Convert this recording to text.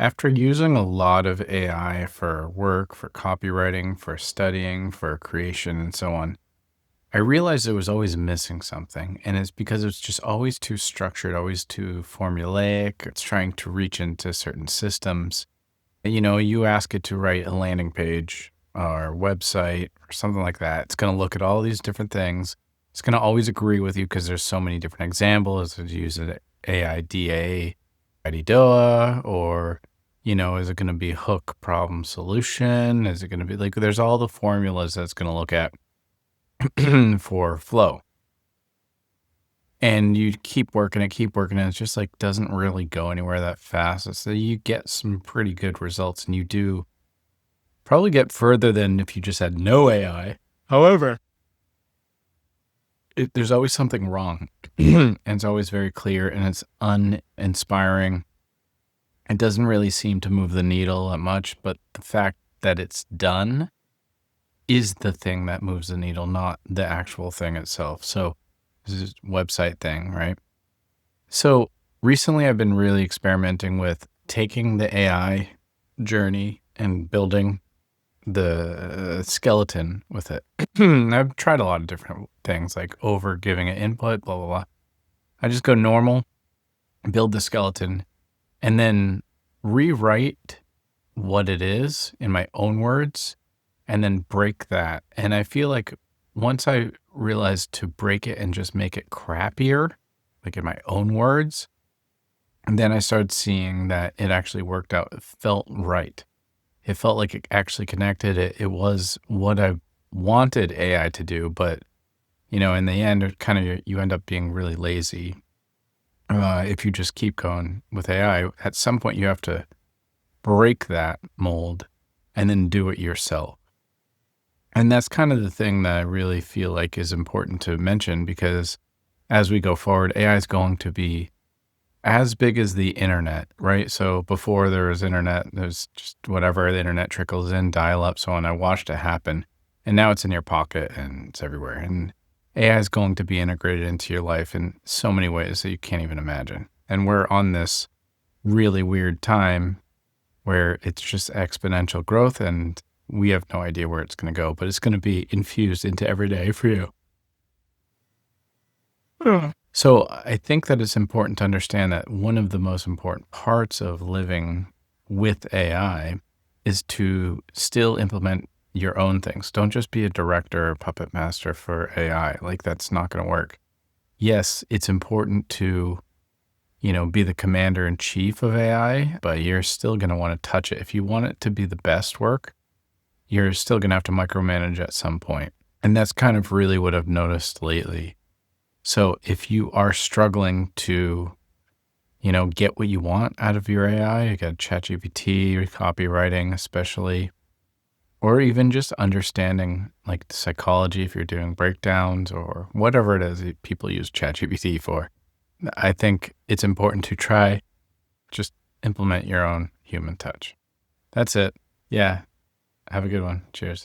After using a lot of AI for work, for copywriting, for studying, for creation, and so on, I realized it was always missing something. And it's because it's just always too structured, always too formulaic. It's trying to reach into certain systems. You ask it to write a landing page or website or something like that. It's going to look at all these different things. It's going to always agree with you because there's so many different examples. It uses AIDA, IDOA, or, is it going to be hook problem solution? Is it going to be like, there's all the formulas that's going to look at for flow. And you keep working it. It's just like doesn't really go anywhere that fast. So you get some pretty good results and you do probably get further than if you just had no AI. However, there's always something wrong. And it's always very clear and it's uninspiring. It doesn't really seem to move the needle that much, but the fact that it's done is the thing that moves the needle, not the actual thing itself. So this is website thing, right? So recently I've been really experimenting with taking the AI journey and building the skeleton with it. I've tried a lot of different things like over giving it input, blah, blah, blah. I just go normal, build the skeleton, and then rewrite what it is in my own words and then break that. And I feel like once I realized to break it and just make it crappier, like in my own words, and then I started seeing that it actually worked out. It felt right. It felt like it actually connected. It was what I wanted AI to do, but in the end, it kind of you end up being really lazy if you just keep going with AI. At some point, you have to break that mold and then do it yourself. And that's kind of the thing that I really feel like is important to mention because as we go forward, AI is going to be as big as the internet, right? So before there was internet, there's just whatever the internet trickles in, dial up, so on. I watched it happen. And now it's in your pocket and it's everywhere. And AI is going to be integrated into your life in so many ways that you can't even imagine. And we're on this really weird time where it's just exponential growth and we have no idea where it's going to go, but it's going to be infused into every day for you. So I think that it's important to understand that one of the most important parts of living with AI is to still implement your own things. Don't just be a director or puppet master for AI. Like that's not going to work. Yes, it's important to, be the commander in chief of AI, but you're still going to want to touch it. If you want it to be the best work, you're still going to have to micromanage at some point. And that's kind of really what I've noticed lately. So if you are struggling to, get what you want out of your AI, you got ChatGPT, copywriting especially, or even just understanding like the psychology if you're doing breakdowns or whatever it is that people use ChatGPT for, I think it's important to try just implement your own human touch. That's it. Yeah. Have a good one. Cheers.